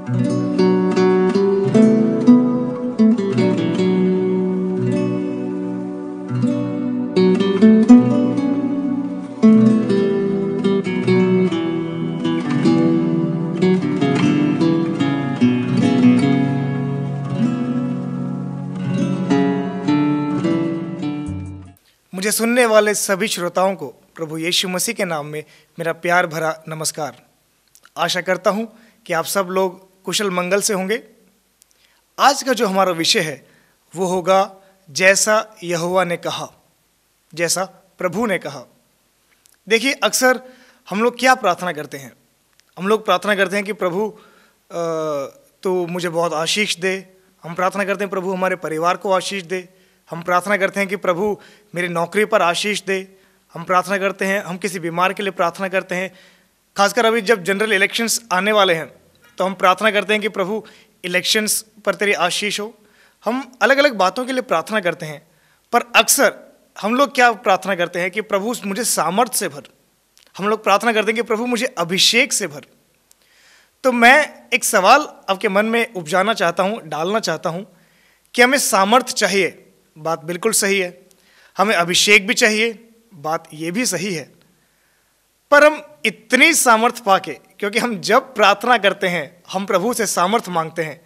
मुझे सुनने वाले सभी श्रोताओं को प्रभु यीशु मसीह के नाम में मेरा प्यार भरा नमस्कार। आशा करता हूं कि आप सब लोग कुशल मंगल से होंगे। आज का जो हमारा विषय है वो होगा जैसा यहोवा ने कहा, जैसा प्रभु ने कहा। देखिए, अक्सर हम लोग क्या प्रार्थना करते हैं? हम लोग प्रार्थना करते हैं कि प्रभु तू मुझे बहुत आशीष दे। हम प्रार्थना करते हैं प्रभु हमारे परिवार को आशीष दे। हम प्रार्थना करते हैं कि प्रभु मेरी नौकरी पर आशीष दे। हम प्रार्थना करते हैं, हम किसी बीमार के लिए प्रार्थना करते हैं। खासकर अभी जब जनरल इलेक्शंस आने वाले हैं तो हम प्रार्थना करते हैं कि प्रभु इलेक्शंस पर तेरी आशीष हो। हम अलग अलग बातों के लिए प्रार्थना करते हैं, पर अक्सर हम लोग क्या प्रार्थना करते हैं कि प्रभु मुझे सामर्थ्य से भर। हम लोग प्रार्थना करते हैं कि प्रभु मुझे अभिषेक से भर। तो मैं एक सवाल आपके मन में उपजाना चाहता हूँ, डालना चाहता हूँ कि हमें सामर्थ्य चाहिए, बात बिल्कुल सही है। हमें अभिषेक भी चाहिए, बात ये भी सही है। पर हम इतनी सामर्थ्य पाके, क्योंकि हम जब प्रार्थना करते हैं हम प्रभु से सामर्थ्य मांगते हैं।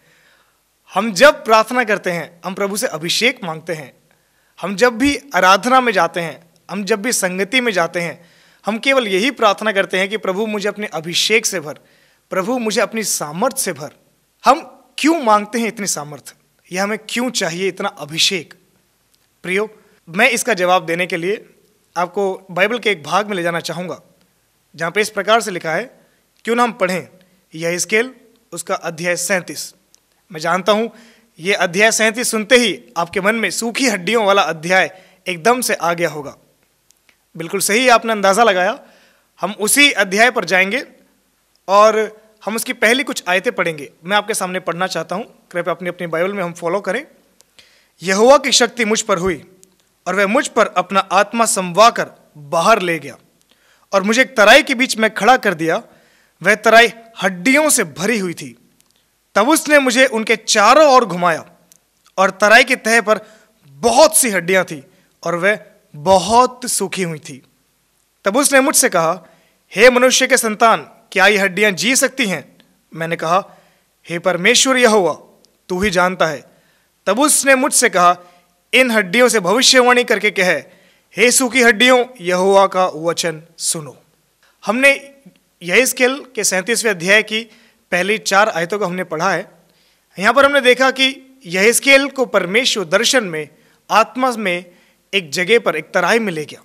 हम जब प्रार्थना करते हैं हम प्रभु से अभिषेक मांगते हैं। हम जब भी आराधना में जाते हैं, हम जब भी संगति में जाते हैं, हम केवल यही प्रार्थना करते हैं कि प्रभु मुझे अपने अभिषेक से भर, प्रभु मुझे अपनी सामर्थ्य से भर। हम क्यों मांगते हैं इतनी सामर्थ्य? यह हमें क्यों चाहिए इतना अभिषेक? प्रियो, मैं इसका जवाब देने के लिए आपको बाइबल के एक भाग में ले जाना चाहूँगा जहाँ पे इस प्रकार से लिखा है। क्यों ना हम पढ़ें यहेजकेल उसका अध्याय 37। मैं जानता हूँ ये अध्याय 37 सुनते ही आपके मन में सूखी हड्डियों वाला अध्याय एकदम से आ गया होगा। बिल्कुल सही, आपने अंदाज़ा लगाया। हम उसी अध्याय पर जाएंगे और हम उसकी पहली कुछ आयतें पढ़ेंगे। मैं आपके सामने पढ़ना चाहता हूँ, कृपया अपनी अपनी बाइबल में हम फॉलो करें। यहोवा की शक्ति मुझ पर हुई और वह मुझ पर अपना आत्मा समवा कर बाहर ले गया और मुझे एक तराई के बीच में खड़ा कर दिया। वह तराई हड्डियों से भरी हुई थी। तब उसने मुझे उनके चारों ओर घुमाया और तराई के तह पर बहुत सी हड्डियां थी और वह बहुत सूखी हुई थी। तब उसने मुझसे कहा, हे मनुष्य के संतान, क्या ये हड्डियां जी सकती हैं? मैंने कहा, हे परमेश्वर यहोवा, तू ही जानता है। तब उसने मुझसे कहा, इन हड्डियों से भविष्यवाणी करके कह, हे सूखी हड्डियों, यहोवा का वचन सुनो। हमने यहेजकेल के 37वें अध्याय की पहली 4 आयतों को हमने पढ़ा है। यहाँ पर हमने देखा कि यहेजकेल को परमेश्वर दर्शन में, आत्मा में एक जगह पर, एक तराई में ले गया।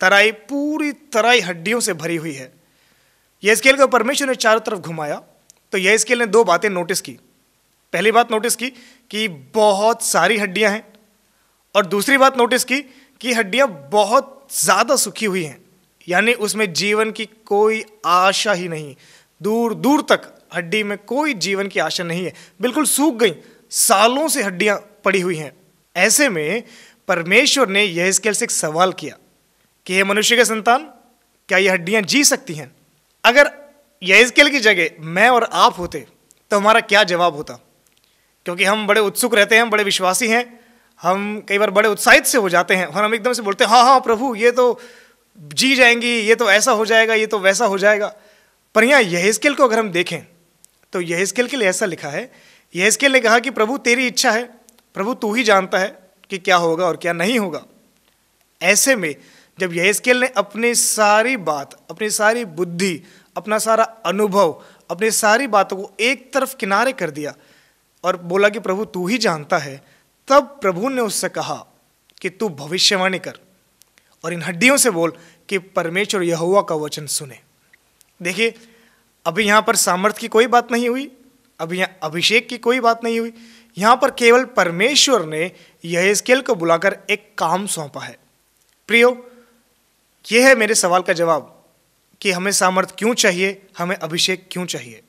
तराई, पूरी तराई हड्डियों से भरी हुई है। यहेजकेल को परमेश्वर ने चारों तरफ घुमाया तो यहेजकेल ने 2 बातें नोटिस की। पहली बात नोटिस की कि बहुत सारी हड्डियां हैं, और दूसरी बात नोटिस की कि हड्डियां बहुत ज़्यादा सूखी हुई हैं, यानी उसमें जीवन की कोई आशा ही नहीं। दूर दूर तक हड्डी में कोई जीवन की आशा नहीं है, बिल्कुल सूख गई, सालों से हड्डियां पड़ी हुई हैं। ऐसे में परमेश्वर ने यहेजकेल से एक सवाल किया कि हे मनुष्य के संतान, क्या ये हड्डियां जी सकती हैं? अगर यहेजकेल की जगह मैं और आप होते तो हमारा क्या जवाब होता? क्योंकि हम बड़े उत्सुक रहते हैं, हम बड़े विश्वासी हैं, हम कई बार बड़े उत्साहित से हो जाते हैं और हम एकदम से बोलते हैं, हाँ हाँ प्रभु, ये तो जी जाएंगी, ये तो ऐसा हो जाएगा, ये तो वैसा हो जाएगा। पर यहाँ यहेजकेल को अगर हम देखें तो यहेजकेल के लिए ऐसा लिखा है, यहेजकेल ने कहा कि प्रभु तेरी इच्छा है, प्रभु तू ही जानता है कि क्या होगा और क्या नहीं होगा। ऐसे में जब यहेजकेल ने अपनी सारी बात, अपनी सारी बुद्धि, अपना सारा अनुभव, अपनी सारी बातों को एक तरफ किनारे कर दिया और बोला कि प्रभु तू ही जानता है, तब प्रभु ने उससे कहा कि तू भविष्यवाणी कर और इन हड्डियों से बोल कि परमेश्वर यहोवा का वचन सुने। देखिए, अभी यहाँ पर सामर्थ्य की कोई बात नहीं हुई, अभी यहाँ अभिषेक की कोई बात नहीं हुई। यहाँ पर केवल परमेश्वर ने यहेजकेल को बुलाकर एक काम सौंपा है। प्रियो, यह है मेरे सवाल का जवाब कि हमें सामर्थ्य क्यों चाहिए, हमें अभिषेक क्यों चाहिए।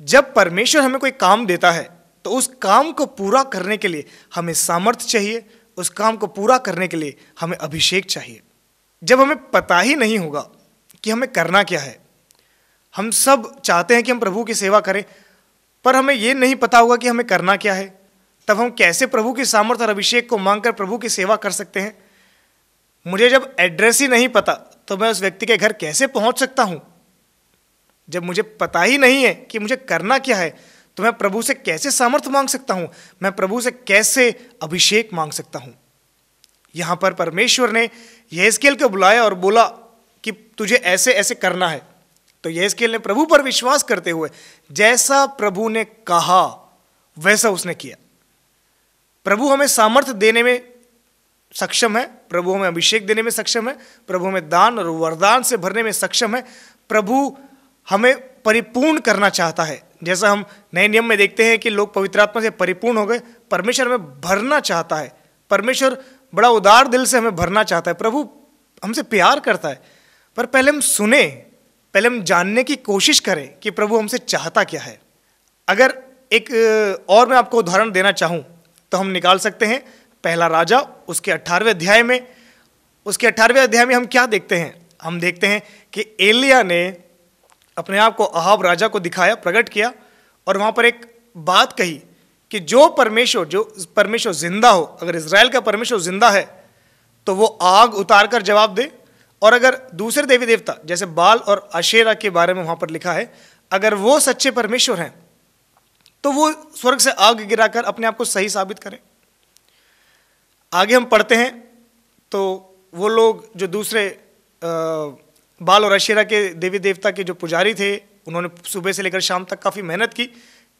जब परमेश्वर हमें कोई काम देता है तो उस काम को पूरा करने के लिए हमें सामर्थ्य चाहिए, उस काम को पूरा करने के लिए हमें अभिषेक चाहिए। जब हमें पता ही नहीं होगा कि हमें करना क्या है, हम सब चाहते हैं कि हम प्रभु की सेवा करें, पर हमें ये नहीं पता होगा कि हमें करना क्या है, तब हम कैसे प्रभु की सामर्थ और अभिषेक को मांगकर प्रभु की सेवा कर सकते हैं। मुझे जब एड्रेस ही नहीं पता तो मैं उस व्यक्ति के घर कैसे पहुंच सकता हूं। जब मुझे पता ही नहीं है कि मुझे करना क्या है तो मैं प्रभु से कैसे सामर्थ मांग सकता हूं, मैं प्रभु से कैसे अभिषेक मांग सकता हूं। यहां पर परमेश्वर ने यहेजकेल को बुलाया और बोला कि तुझे ऐसे ऐसे करना है। तो यहेजकेल ने प्रभु पर विश्वास करते हुए जैसा प्रभु ने कहा वैसा उसने किया। प्रभु हमें सामर्थ्य देने में सक्षम है, प्रभु हमें अभिषेक देने में सक्षम है, प्रभु हमें दान और वरदान से भरने में सक्षम है। प्रभु हमें परिपूर्ण करना चाहता है। जैसा हम नए नियम में देखते हैं कि लोग पवित्र आत्मा से परिपूर्ण हो गए, परमेश्वर हमें भरना चाहता है। परमेश्वर बड़ा उदार दिल से हमें भरना चाहता है। प्रभु हमसे प्यार करता है, पर पहले हम सुने, पहले हम जानने की कोशिश करें कि प्रभु हमसे चाहता क्या है। अगर एक और मैं आपको उदाहरण देना चाहूँ तो हम निकाल सकते हैं पहला राजा उसके 18वें अध्याय में। उसके 18वें अध्याय में हम क्या देखते हैं? हम देखते हैं कि एलिया ने अपने आप को अहाब राजा को दिखाया, प्रकट किया और वहाँ पर एक बात कही कि जो परमेश्वर जिंदा हो, अगर इज़राइल का परमेश्वर जिंदा है तो वो आग उतार कर जवाब दे, और अगर दूसरे देवी देवता जैसे बाल और अशेरा के बारे में वहाँ पर लिखा है, अगर वो सच्चे परमेश्वर हैं तो वो स्वर्ग से आग गिराकर अपने आप को सही साबित करें। आगे हम पढ़ते हैं तो वो लोग जो दूसरे बाल और अशेरा के देवी देवता के जो पुजारी थे, उन्होंने सुबह से लेकर शाम तक काफ़ी मेहनत की,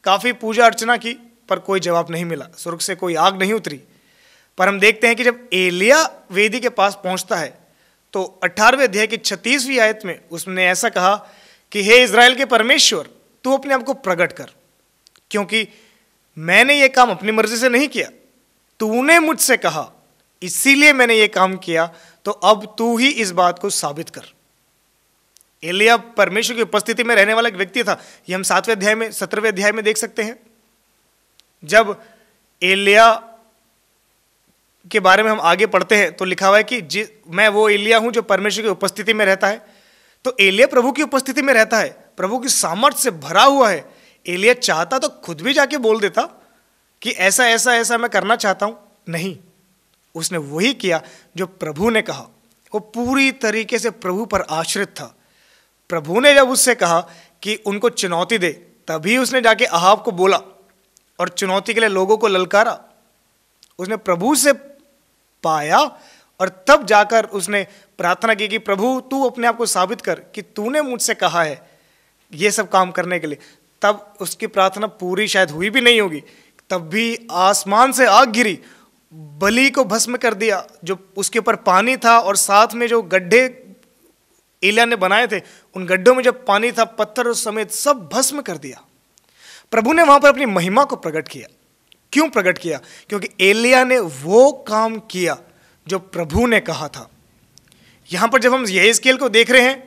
काफ़ी पूजा अर्चना की, पर कोई जवाब नहीं मिला, स्वर्ग से कोई आग नहीं उतरी। पर हम देखते हैं कि जब एलिया वेदी के पास पहुंचता है तो 18वें अध्याय की 36वीं आयत में उसने ऐसा कहा कि हे इज़राइल के परमेश्वर, तू अपने आप को प्रकट कर, क्योंकि मैंने ये काम अपनी मर्जी से नहीं किया, तूने मुझसे कहा, इसीलिए मैंने ये काम किया, तो अब तू ही इस बात को साबित कर। एलिया परमेश्वर की उपस्थिति में रहने वाला एक व्यक्ति था। ये हम 7वें अध्याय में 17वें अध्याय में देख सकते हैं। जब एलिया के बारे में हम आगे पढ़ते हैं तो लिखा हुआ है कि मैं वो एलिया हूं जो परमेश्वर की उपस्थिति में रहता है। तो एलिया प्रभु की उपस्थिति में रहता है, प्रभु की सामर्थ्य से भरा हुआ है। एलिया चाहता तो खुद भी जाके बोल देता कि ऐसा ऐसा ऐसा मैं करना चाहता हूं, नहीं, उसने वही किया जो प्रभु ने कहा। वो पूरी तरीके से प्रभु पर आश्रित था। प्रभु ने जब उससे कहा कि उनको चुनौती दे, तभी उसने जाके अहाब को बोला और चुनौती के लिए लोगों को ललकारा। उसने प्रभु से पाया और तब जाकर उसने प्रार्थना की कि प्रभु तू अपने आप को साबित कर कि तूने मुझसे कहा है ये सब काम करने के लिए। तब उसकी प्रार्थना पूरी शायद हुई भी नहीं होगी, तब भी आसमान से आग गिरी, बलि को भस्म कर दिया, जो उसके ऊपर पानी था और साथ में जो गड्ढे एलिया ने बनाए थे उन गड्ढों में जब पानी था, पत्थर समेत सब भस्म कर दिया। प्रभु ने वहां पर अपनी महिमा को प्रकट किया। क्यों प्रकट किया? क्योंकि एलिया ने वो काम किया जो प्रभु ने कहा था। यहां पर जब हम यहेजकेल को देख रहे हैं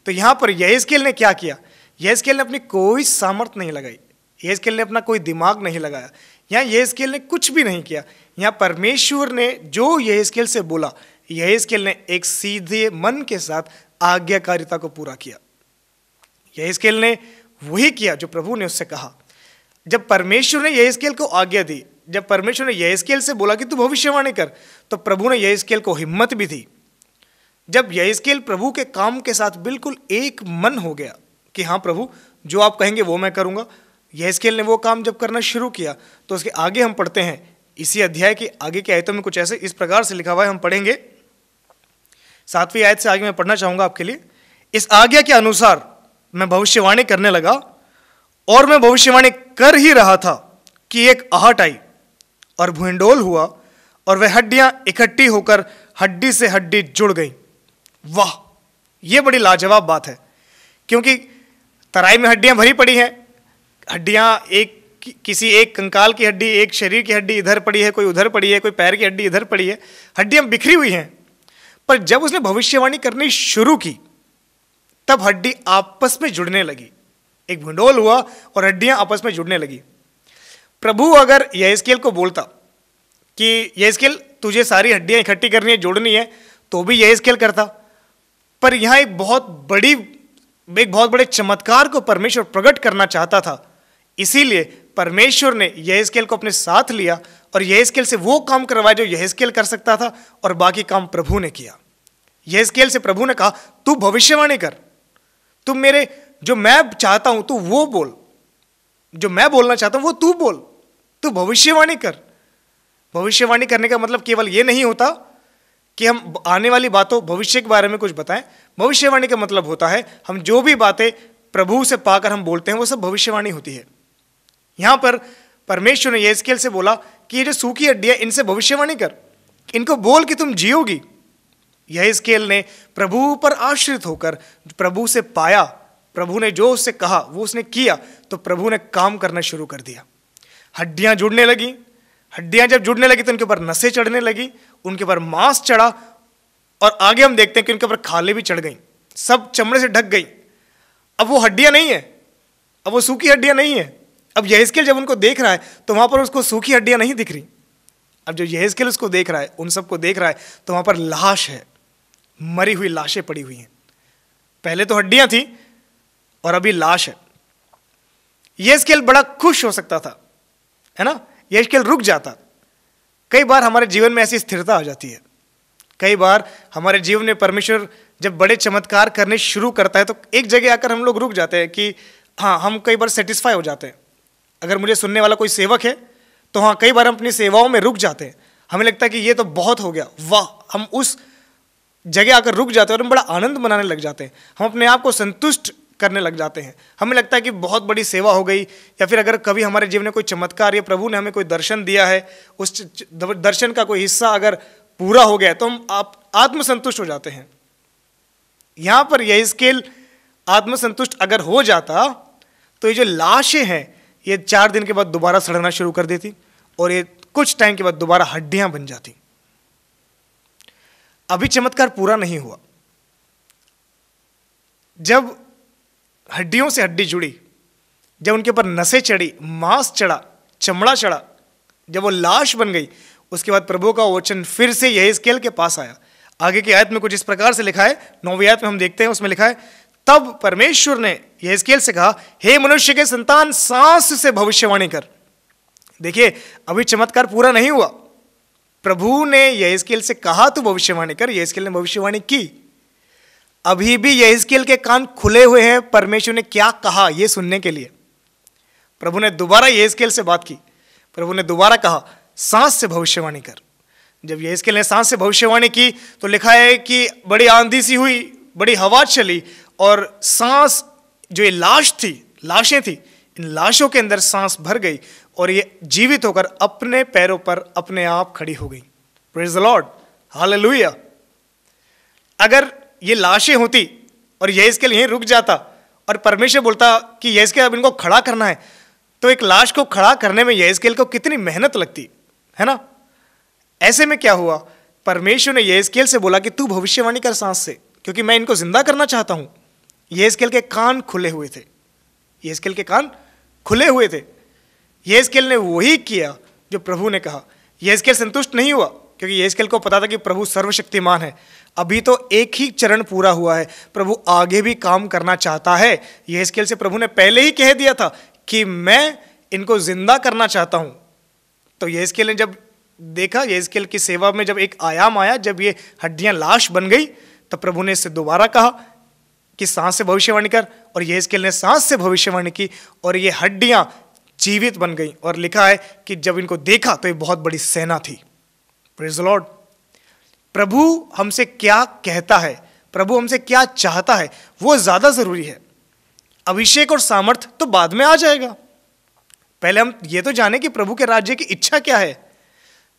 तो यहां पर यहेजकेल ने क्या किया? यहेजकेल ने अपनी कोई सामर्थ्य नहीं लगाई, यहेजकेल ने अपना कोई दिमाग नहीं लगाया, यहाँ यहेजकेल ने कुछ भी नहीं किया। यहाँ परमेश्वर ने जो यहेजकेल से बोला, यहेजकेल ने एक सीधे मन के साथ आज्ञाकारिता को पूरा किया। यहेजकेल ने वही किया जो प्रभु ने उससे कहा। जब परमेश्वर ने यहेजकेल को आज्ञा दी, जब परमेश्वर ने यहेजकेल से बोला कि तू भविष्यवाणी कर, तो प्रभु ने यहेजकेल को हिम्मत भी दी। जब यहेजकेल प्रभु के काम के साथ बिल्कुल एक मन हो गया कि हाँ प्रभु जो आप कहेंगे वो मैं करूँगा, यहेजकेल ने वो काम जब करना शुरू किया तो उसके आगे हम पढ़ते हैं, इसी अध्याय की आगे की आयतों में कुछ ऐसे इस प्रकार से लिखा हुआ है, हम पढ़ेंगे 7वीं आयत से आगे मैं पढ़ना चाहूँगा आपके लिए। इस आज्ञा के अनुसार मैं भविष्यवाणी करने लगा और मैं भविष्यवाणी कर ही रहा था कि एक आहट आई और भूंडोल हुआ और वह हड्डियां इकट्ठी होकर हड्डी से हड्डी जुड़ गई। वाह, ये बड़ी लाजवाब बात है, क्योंकि तराई में हड्डियां भरी पड़ी हैं। हड्डियां किसी एक कंकाल की हड्डी, एक शरीर की हड्डी इधर पड़ी है, कोई उधर पड़ी है, कोई पैर की हड्डी इधर पड़ी है, हड्डियां बिखरी हुई हैं। पर जब उसने भविष्यवाणी करनी शुरू की तब हड्डी आपस में जुड़ने लगी, एक भूंडोल हुआ और हड्डियां आपस में जुड़ने लगी। प्रभु अगर यहेजकेल को बोलता कि यहेजकेल तुझे सारी हड्डियां इकट्ठी करनी है, जोड़नी है, तो भी यहेजकेल करता। पर यहां एक बहुत बड़े चमत्कार को परमेश्वर प्रकट करना चाहता था, इसीलिए परमेश्वर ने यहेजकेल को अपने साथ लिया और यहेजकेल से वो काम करवाया जो यहेजकेल कर सकता था, और बाकी काम प्रभु ने किया। यहेजकेल से प्रभु ने कहा, तू भविष्यवाणी कर, तुम मेरे जो मैं चाहता हूं तू वो बोल, जो मैं बोलना चाहता हूं वो तू बोल, तू भविष्यवाणी कर। भविष्यवाणी करने का मतलब केवल ये नहीं होता कि हम आने वाली बातों, भविष्य के बारे में कुछ बताएं। भविष्यवाणी का मतलब होता है हम जो भी बातें प्रभु से पाकर हम बोलते हैं वो सब भविष्यवाणी होती है। यहां पर परमेश्वर ने यहेजकेल से बोला कि ये जो सूखी हड्डियां, इनसे भविष्यवाणी कर, इनको बोल कि तुम जियोगी। यहेजकेल ने प्रभु पर आश्रित होकर प्रभु से पाया, प्रभु ने जो उससे कहा वो उसने किया, तो प्रभु ने काम करना शुरू कर दिया। हड्डियां जुड़ने लगी, हड्डियां जब जुड़ने लगी तो उनके ऊपर नसें चढ़ने लगी, उनके ऊपर मांस चढ़ा, और आगे हम देखते हैं कि उनके ऊपर खालें भी चढ़ गई, सब चमड़े से ढक गई। अब वो हड्डियां नहीं है, अब वो सूखी हड्डियां नहीं है। अब यहेजकेल जब उनको देख रहा है तो वहां पर उसको सूखी हड्डियां नहीं दिख रही। अब जो यहेजकेल उसको देख रहा है, उन सबको देख रहा है, तो वहां पर लाश है, मरी हुई लाशें पड़ी हुई हैं। पहले तो हड्डियां थी और अभी लाश है। यहेजकेल बड़ा खुश हो सकता था, है ना, यहेजकेल रुक जाता। कई बार हमारे जीवन में ऐसी स्थिरता आ जाती है, कई बार हमारे जीवन में परमेश्वर जब बड़े चमत्कार करने शुरू करता है तो एक जगह आकर हम लोग रुक जाते हैं कि हाँ, हम कई बार सेटिस्फाई हो जाते हैं। अगर मुझे सुनने वाला कोई सेवक है तो हाँ, कई बार हम अपनी सेवाओं में रुक जाते हैं, हमें लगता है कि ये तो बहुत हो गया, वाह, हम उस जगह आकर रुक जाते हैं और हम बड़ा आनंद मनाने लग जाते हैं, हम अपने आप को संतुष्ट करने लग जाते हैं। हमें लगता है कि बहुत बड़ी सेवा हो गई, या फिर अगर कभी हमारे जीवन में कोई चमत्कार या प्रभु ने हमें कोई दर्शन दिया है, उस दर्शन का कोई हिस्सा अगर पूरा हो गया तो हम आत्मसंतुष्ट हो जाते हैं। यहां पर यहेजकेल आत्मसंतुष्ट अगर हो जाता तो ये जो लाशें हैं ये 4 दिन के बाद दोबारा सड़ना शुरू कर देती और ये कुछ टाइम के बाद दोबारा हड्डियां बन जाती। अभी चमत्कार पूरा नहीं हुआ। जब हड्डियों से हड्डी जुड़ी, जब उनके ऊपर नसें चढ़ी, मांस चढ़ा, चमड़ा चढ़ा, जब वो लाश बन गई, उसके बाद प्रभु का वचन फिर से यहेजकेल के पास आया। आगे की आयत में कुछ इस प्रकार से लिखा है, 9वीं आयत में हम देखते हैं, उसमें लिखा है, तब परमेश्वर ने यहेजकेल से कहा, हे मनुष्य के संतान, सांस से भविष्यवाणी कर। देखिए, अभी चमत्कार पूरा नहीं हुआ। प्रभु ने यहेजकेल से कहा तू भविष्यवाणी कर, यहेजकेल ने भविष्यवाणी की। अभी भी यहेजकेल के कान खुले हुए हैं परमेश्वर ने क्या कहा यह सुनने के लिए। प्रभु ने दोबारा यहेजकेल से बात की, प्रभु ने दोबारा कहा सांस से भविष्यवाणी कर। जब यहेजकेल ने सांस से भविष्यवाणी की तो लिखा है कि बड़ी आंधी सी हुई, बड़ी हवा चली, और सांस, जो ये लाशें थी, इन लाशों के अंदर सांस भर गई और ये जीवित होकर अपने पैरों पर अपने आप खड़ी हो गई। Praise the Lord, hallelujah. अगर ये लाशें होती और यहेजकेल यहीं रुक जाता और परमेश्वर बोलता कि यहेजकेल अब इनको खड़ा करना है, तो एक लाश को खड़ा करने में यहेजकेल को कितनी मेहनत लगती है ना। ऐसे में क्या हुआ, परमेश्वर ने यहेजकेल से बोला कि तू भविष्यवाणी कर सांस से, क्योंकि मैं इनको जिंदा करना चाहता हूं। यहेजकेल के कान खुले हुए थे, यहेजकेल के कान खुले हुए थे। यहेजकेल ने वही किया जो प्रभु ने कहा। यहेजकेल संतुष्ट नहीं हुआ, क्योंकि यहेजकेल को पता था कि प्रभु सर्वशक्तिमान है। अभी तो एक ही चरण पूरा हुआ है, प्रभु आगे भी काम करना चाहता है। यहेजकेल से प्रभु ने पहले ही कह दिया था कि मैं इनको जिंदा करना चाहता हूं। तो यहेजकेल ने जब देखा, यहेजकेल की सेवा में जब एक आयाम आया, जब ये हड्डियां लाश बन गई, तब प्रभु ने इससे दोबारा कहा कि सांस से भविष्यवाणी कर, और यहेजकेल ने सांस से भविष्यवाणी की और ये हड्डियां जीवित बन गई। और लिखा है कि जब इनको देखा तो ये बहुत बड़ी सेना थी। Praise the Lord. प्रभु हमसे क्या कहता है, प्रभु हमसे क्या चाहता है, वो ज्यादा जरूरी है। अभिषेक और सामर्थ तो बाद में आ जाएगा, पहले हम ये तो जाने कि प्रभु के राज्य की इच्छा क्या है।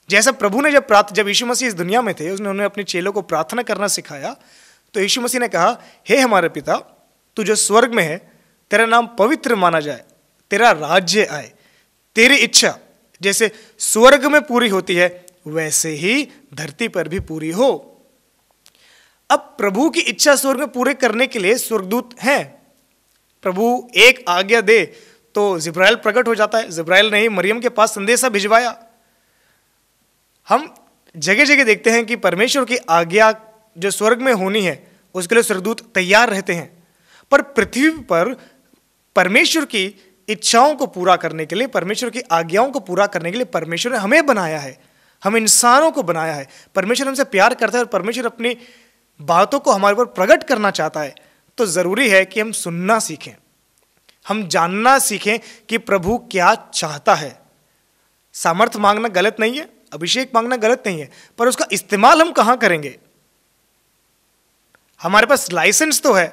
जैसा प्रभु ने जब यीशु मसीह इस दुनिया में थे, उन्होंने अपने चेलों को प्रार्थना करना सिखाया, तो यीशु मसीह ने कहा, हे हमारे पिता, तू जो स्वर्ग में है, तेरा नाम पवित्र माना जाए, तेरा राज्य आए, तेरी इच्छा जैसे स्वर्ग में पूरी होती है वैसे ही धरती पर भी पूरी हो। अब प्रभु की इच्छा स्वर्ग में पूरे करने के लिए स्वर्गदूत हैं। प्रभु एक आज्ञा दे तो जिब्राइल प्रकट हो जाता है। जिब्राइल ने ही मरियम के पास संदेशा भिजवाया। हम जगह जगह देखते हैं कि परमेश्वर की आज्ञा जो स्वर्ग में होनी है उसके लिए स्वर्गदूत तैयार रहते हैं, पर पृथ्वी पर परमेश्वर की इच्छाओं को पूरा करने के लिए, परमेश्वर की आज्ञाओं को पूरा करने के लिए परमेश्वर ने हमें बनाया है, हम इंसानों को बनाया है। परमेश्वर हमसे प्यार करता है और परमेश्वर अपनी बातों को हमारे ऊपर प्रकट करना चाहता है। तो ज़रूरी है कि हम सुनना सीखें, हम जानना सीखें कि प्रभु क्या चाहता है। सामर्थ मांगना गलत नहीं है, अभिषेक मांगना गलत नहीं है, पर उसका इस्तेमाल हम कहाँ करेंगे? हमारे पास लाइसेंस तो है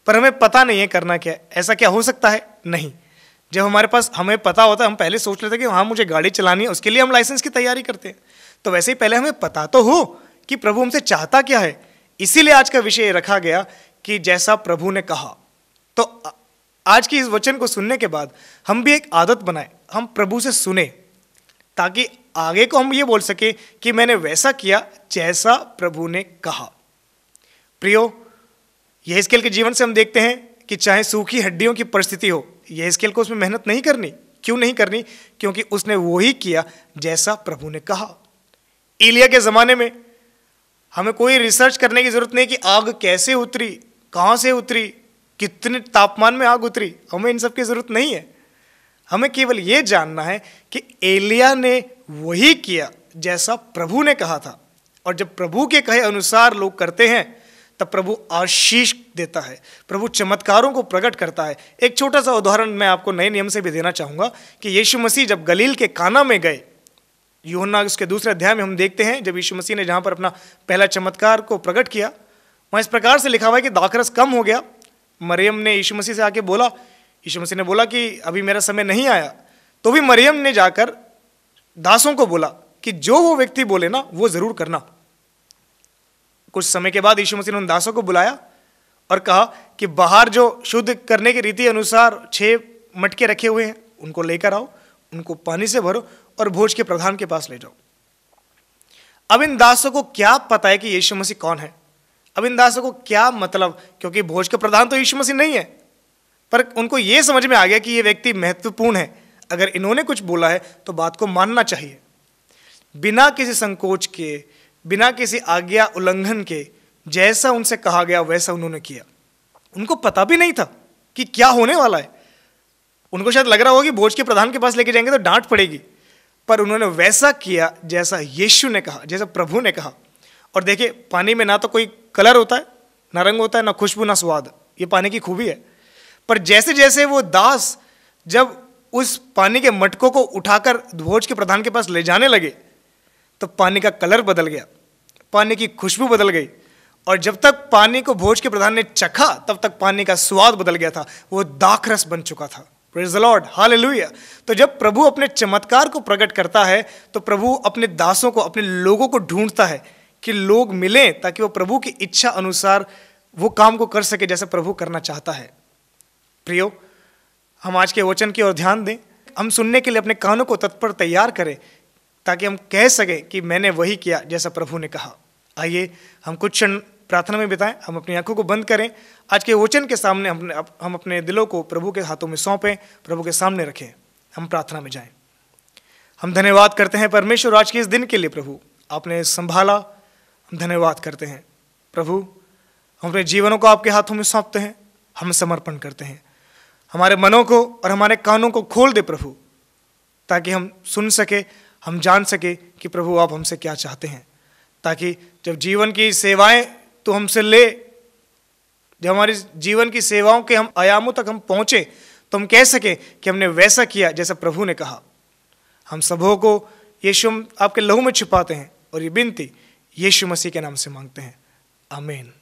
पर हमें पता नहीं है करना क्या है। ऐसा क्या हो सकता है? नहीं। जब हमारे पास हमें पता होता है, हम पहले सोच लेते हैं कि हाँ मुझे गाड़ी चलानी है, उसके लिए हम लाइसेंस की तैयारी करते हैं। तो वैसे ही पहले हमें पता तो हो कि प्रभु हमसे चाहता क्या है। इसीलिए आज का विषय रखा गया कि जैसा प्रभु ने कहा। तो आज की इस वचन को सुनने के बाद हम भी एक आदत बनाए, हम प्रभु से सुने, ताकि आगे को हम ये बोल सके कि मैंने वैसा किया जैसा प्रभु ने कहा। प्रियो, यहेजकेल के जीवन से हम देखते हैं कि चाहे सूखी हड्डियों की परिस्थिति हो, यहेजकेल को उसमें मेहनत नहीं करनी। क्यों नहीं करनी? क्योंकि उसने वही किया जैसा प्रभु ने कहा। एलिया के ज़माने में हमें कोई रिसर्च करने की ज़रूरत नहीं कि आग कैसे उतरी, कहाँ से उतरी, कितने तापमान में आग उतरी। हमें इन सब की ज़रूरत नहीं है। हमें केवल ये जानना है कि एलिया ने वही किया जैसा प्रभु ने कहा था। और जब प्रभु के कहे अनुसार लोग करते हैं तब प्रभु आशीष देता है, प्रभु चमत्कारों को प्रकट करता है। एक छोटा सा उदाहरण मैं आपको नए नियम से भी देना चाहूँगा कि यीशु मसीह जब गलील के काना में गए, यूहन्ना उसके दूसरे अध्याय में हम देखते हैं, जब यीशु मसीह ने जहाँ पर अपना पहला चमत्कार को प्रकट किया, वहाँ इस प्रकार से लिखा हुआ है कि दाखरस कम हो गया। मरियम ने यीशु मसीह से आके बोला, यीशु मसीह ने बोला कि अभी मेरा समय नहीं आया। तो भी मरियम ने जाकर दासों को बोला कि जो वो व्यक्ति बोले ना वो ज़रूर करना। कुछ समय के बाद यीशु मसीह ने उन दासों को बुलाया और कहा कि बाहर जो शुद्ध करने की रीति अनुसार 6 मटके रखे हुए हैं उनको लेकर आओ, उनको पानी से भरो और भोज के प्रधान के पास ले जाओ। अब इन दासों को क्या पता है कि यीशु मसीह कौन है? अब इन दासों को क्या मतलब, क्योंकि भोज के प्रधान तो यीशु मसीह नहीं है, पर उनको यह समझ में आ गया कि ये व्यक्ति महत्वपूर्ण है। अगर इन्होंने कुछ बोला है तो बात को मानना चाहिए। बिना किसी संकोच के, बिना किसी आज्ञा उल्लंघन के, जैसा उनसे कहा गया वैसा उन्होंने किया। उनको पता भी नहीं था कि क्या होने वाला है। उनको शायद लग रहा होगा कि भोज के प्रधान के पास लेके जाएंगे तो डांट पड़ेगी, पर उन्होंने वैसा किया जैसा यीशु ने कहा, जैसा प्रभु ने कहा। और देखिए, पानी में ना तो कोई कलर होता है, ना रंग होता है, ना खुशबू, ना स्वाद। ये पानी की खूबी है। पर जैसे जैसे वो दास जब उस पानी के मटकों को उठाकर भोज के प्रधान के पास ले जाने लगे तो पानी का कलर बदल गया, पानी की खुशबू बदल गई। और जब तक पानी को भोज के प्रधान ने चखा तब तक पानी का स्वाद बदल गया था, वो दाखरस बन चुका था। Praise the Lord, hallelujah. तो जब प्रभु अपने चमत्कार को प्रकट करता है तो प्रभु अपने दासों को, अपने लोगों को ढूंढता है कि लोग मिलें ताकि वो प्रभु की इच्छा अनुसार वो काम को कर सके जैसे प्रभु करना चाहता है। प्रियो, हम आज के वचन की ओर ध्यान दें। हम सुनने के लिए अपने कानों को तत्पर तैयार करें ताकि हम कह सकें कि मैंने वही किया जैसा प्रभु ने कहा। आइए हम कुछ क्षण प्रार्थना में बिताएं। हम अपनी आंखों को बंद करें। आज के वचन के सामने हम अपने दिलों को प्रभु के हाथों में सौंपें, प्रभु के सामने रखें। हम प्रार्थना में जाएं। हम धन्यवाद करते हैं परमेश्वर आज के इस दिन के लिए। प्रभु आपने संभाला, हम धन्यवाद करते हैं। प्रभु हम अपने जीवनों को आपके हाथों में सौंपते हैं, हम समर्पण करते हैं। हमारे मनों को और हमारे कानों को खोल दे प्रभु, ताकि हम सुन सके, हम जान सके कि प्रभु आप हमसे क्या चाहते हैं। ताकि जब जीवन की सेवाएं तो हमसे ले, जब हमारी जीवन की सेवाओं के हम आयामों तक हम पहुँचे तो हम कह सकें कि हमने वैसा किया जैसा प्रभु ने कहा। हम सबों को यीशु आपके लहू में छुपाते हैं और ये विनती यीशु मसीह के नाम से मांगते हैं, आमीन।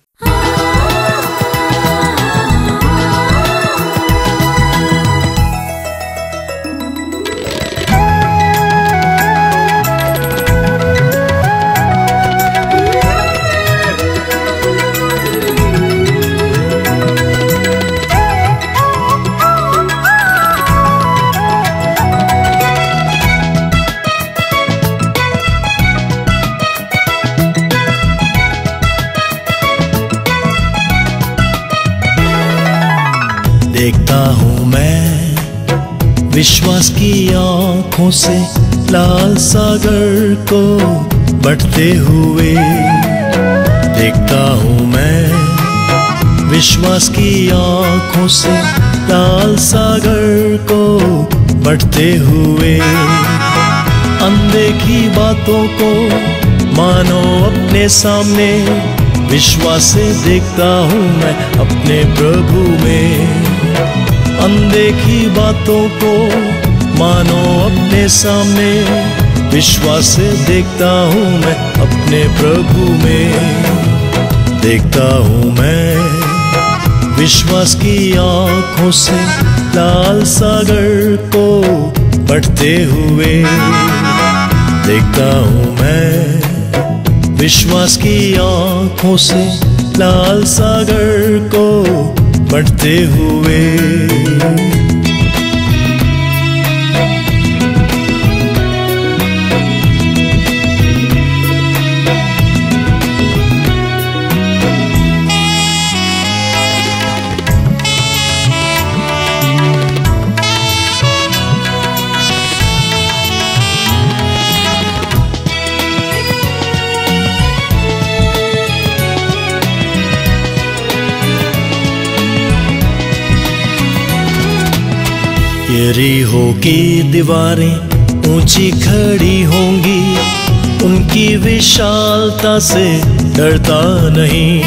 देखता हूँ मैं विश्वास की आँखों से लाल सागर को बढ़ते हुए। देखता हूँ मैं विश्वास की आँखों से लाल सागर को बढ़ते हुए। अनदेखी बातों को मानो अपने सामने, विश्वास से देखता हूँ मैं अपने प्रभु में। अनदेखी बातों को मानो अपने सामने, विश्वास से देखता हूँ मैं अपने प्रभु में। देखता हूँ मैं विश्वास की आँखों से लाल सागर को बढ़ते हुए। देखता हूँ मैं विश्वास की आँखों से लाल सागर को बढ़ते हुए। यरीहो की दीवारें ऊंची खड़ी होंगी, उनकी विशालता से डरता नहीं।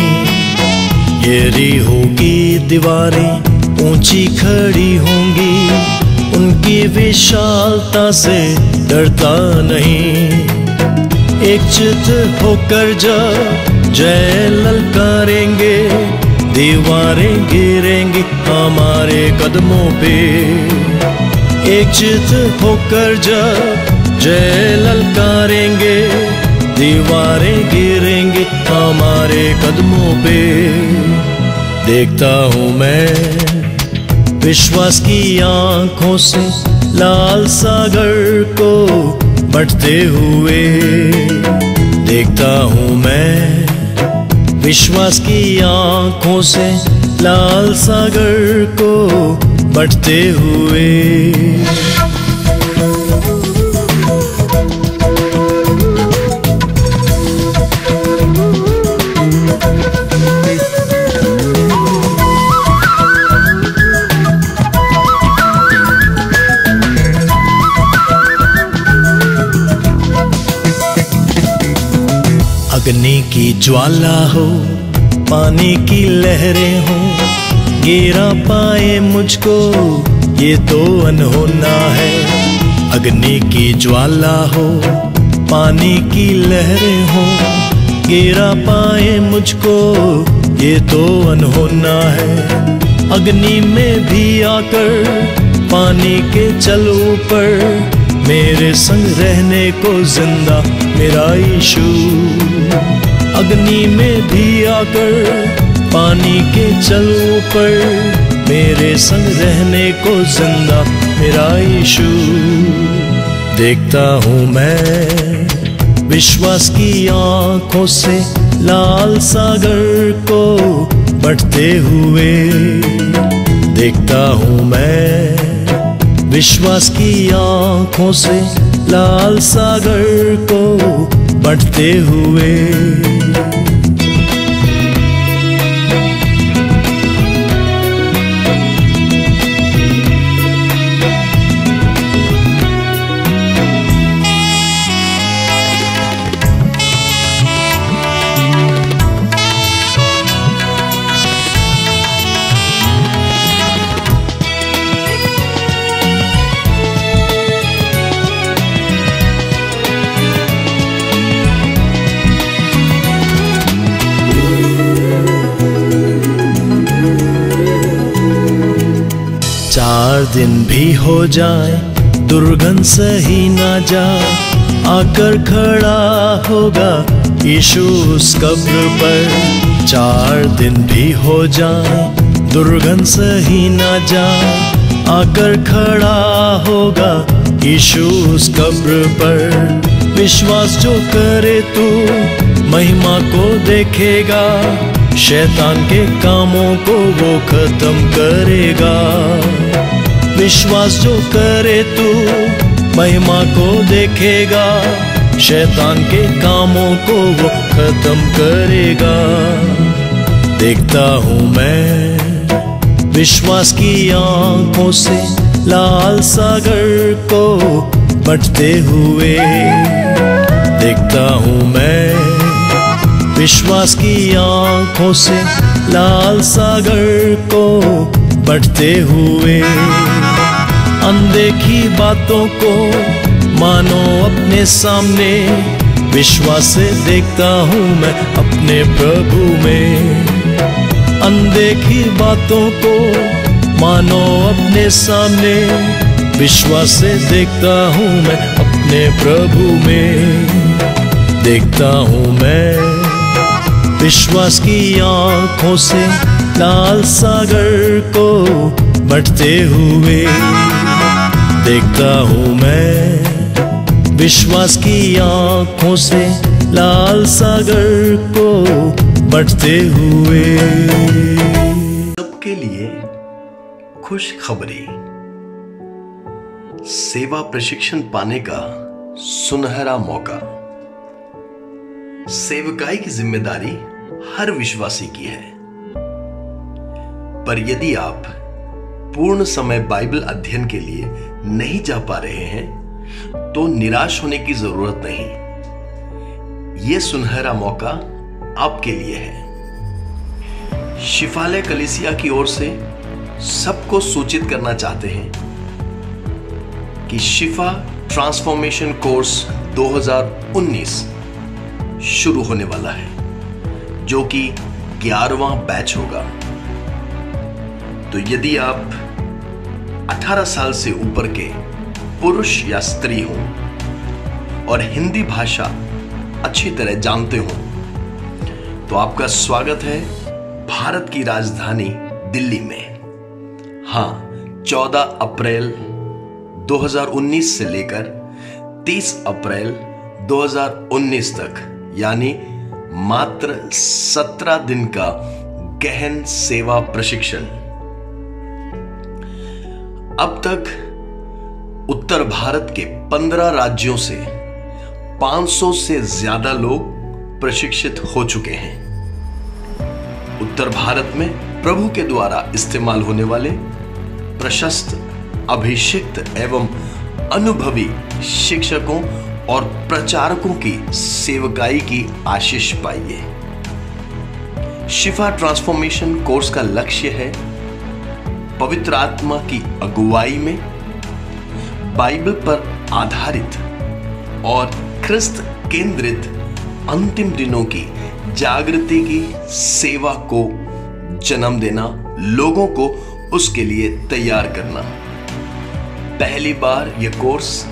यरीहो की दीवारें ऊंची खड़ी होंगी, उनकी विशालता से डरता नहीं। एक चित होकर जब जय ललकारेंगे, दीवारें गिरेंगी हमारे कदमों पे। एक चित होकर जब जय ललकारेंगे, दीवारें गिरेंगी हमारे कदमों पे। देखता हूँ मैं विश्वास की आँखों से लाल सागर को बढ़ते हुए। देखता हूँ मैं विश्वास की आँखों से लाल सागर को बढ़ते हुए। अग्नि की ज्वाला हो, पानी की लहरें हो, गिरा पाए मुझको ये तो अनहोना है। अग्नि की ज्वाला हो, पानी की लहरें हो, गिरा पाए मुझको ये तो अनहोना है। अग्नि में भी आकर पानी के चल ऊपर, मेरे संग रहने को जिंदा मेरा यीशु। अग्नि में भी आकर पानी के चल ऊपर, मेरे संग रहने को जिंदा मेरा यीशु। देखता हूँ मैं विश्वास की आँखों से लाल सागर को बढ़ते हुए। देखता हूँ मैं विश्वास की आँखों से लाल सागर को बढ़ते हुए। चार दिन भी हो जाए दुर्गंध सही ना जा, आकर खड़ा होगा यीशु उस कब्र पर। 4 दिन भी हो जाए दुर्गंध सही ना जा, आकर खड़ा होगा यीशु उस कब्र पर। विश्वास जो करे तू महिमा को देखेगा, शैतान के कामों को वो खत्म करेगा। विश्वास जो करे तू महिमा को देखेगा, शैतान के कामों को वो खत्म करेगा। देखता हूँ मैं विश्वास की आंखों से लाल सागर को बढ़ते हुए देखता हूँ मैं। विश्वास की आंखों से लाल सागर को बढ़ते हुए अनदेखी बातों को मानो अपने सामने विश्वास से देखता हूँ मैं अपने प्रभु में। अनदेखी बातों को मानो अपने सामने विश्वास से देखता हूँ मैं अपने प्रभु में। देखता हूँ मैं विश्वास की आंखों से लाल सागर को बढ़ते हुए देखता हूँ मैं। विश्वास की आंखों से लाल सागर को बढ़ते हुए। सबके लिए खुशखबरी। सेवा प्रशिक्षण पाने का सुनहरा मौका। सेवकाई की जिम्मेदारी हर विश्वासी की है, पर यदि आप पूर्ण समय बाइबल अध्ययन के लिए नहीं जा पा रहे हैं तो निराश होने की जरूरत नहीं। यह सुनहरा मौका आपके लिए है। शिफालय कलीसिया की ओर से सबको सूचित करना चाहते हैं कि शिफा ट्रांसफॉर्मेशन कोर्स 2019 शुरू होने वाला है, जो कि 11वां बैच होगा। तो यदि आप 18 साल से ऊपर के पुरुष या स्त्री हो और हिंदी भाषा अच्छी तरह जानते हो तो आपका स्वागत है भारत की राजधानी दिल्ली में। हाँ, 14 अप्रैल 2019 से लेकर 30 अप्रैल 2019 तक, यानी मात्र 17 दिन का गहन सेवा प्रशिक्षण। अब तक उत्तर भारत के 15 राज्यों से 500 से ज्यादा लोग प्रशिक्षित हो चुके हैं। उत्तर भारत में प्रभु के द्वारा इस्तेमाल होने वाले प्रशस्त, अभिषिक्त एवं अनुभवी शिक्षकों और प्रचारकों की सेवकाई की आशीष पाइए। शिफा ट्रांसफॉर्मेशन कोर्स का लक्ष्य है पवित्र आत्मा की अगुवाई में बाइबल पर आधारित और ख्रिस्त केंद्रित अंतिम दिनों की जागृति की सेवा को जन्म देना, लोगों को उसके लिए तैयार करना। पहली बार यह कोर्स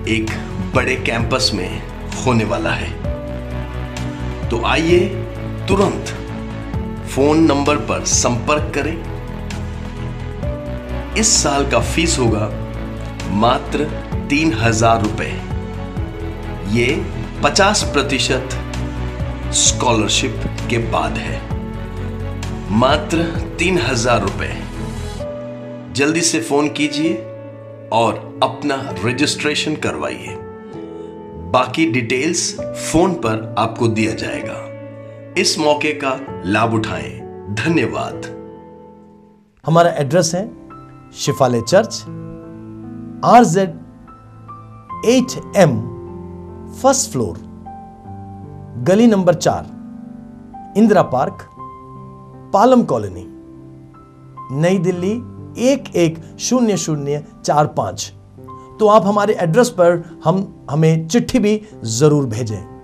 एक बड़े कैंपस में होने वाला है। तो आइए तुरंत फोन नंबर पर संपर्क करें। इस साल का फीस होगा मात्र 3,000 रुपए। ये 50% स्कॉलरशिप के बाद है। मात्र 3,000 रुपए। जल्दी से फोन कीजिए और अपना रजिस्ट्रेशन करवाइए। बाकी डिटेल्स फोन पर आपको दिया जाएगा। इस मौके का लाभ उठाएं। धन्यवाद। हमारा एड्रेस है Shifalaya church, RZ 8M, first floor, गली number 4, Indira park, Palam colony, नई दिल्ली 110045। तो आप हमारे एड्रेस पर हमें चिट्ठी भी जरूर भेजें।